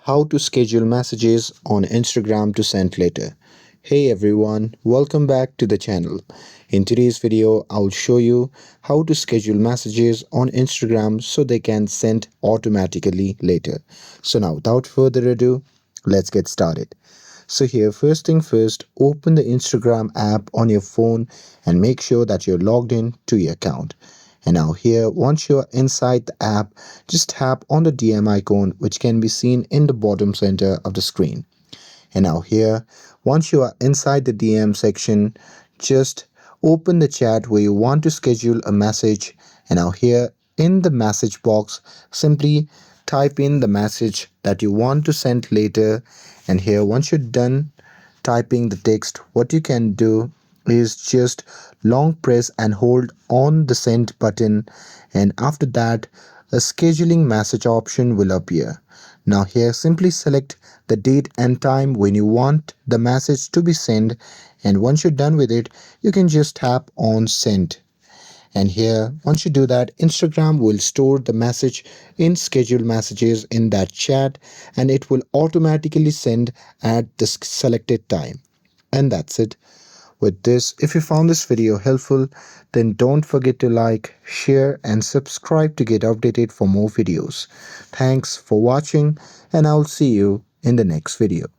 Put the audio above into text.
How to schedule messages on Instagram to send later. Hey everyone, welcome back to the channel. In today's video, I'll show you how to schedule messages on Instagram so they can send automatically later. So now without further ado, let's get started. So here, first thing first, open the Instagram app on your phone and make sure that you're logged in to your account. And now here, once you're inside the app, just tap on the DM icon, which can be seen in the bottom center of the screen. And now here, once you are inside the DM section, just open the chat where you want to schedule a message. And now here in the message box, simply type in the message that you want to send later. And here, once you're done typing the text, what you can do is just long press and hold on the send button, and after that a scheduling message option will appear. Now here simply select the date and time when you want the message to be sent, and once you're done with it you can just tap on send. And here, once you do that, Instagram will store the message in scheduled messages in that chat, and it will automatically send at the selected time. And that's it. With this, if you found this video helpful, then don't forget to like, share, and subscribe to get updated for more videos. Thanks for watching, and I'll see you in the next video.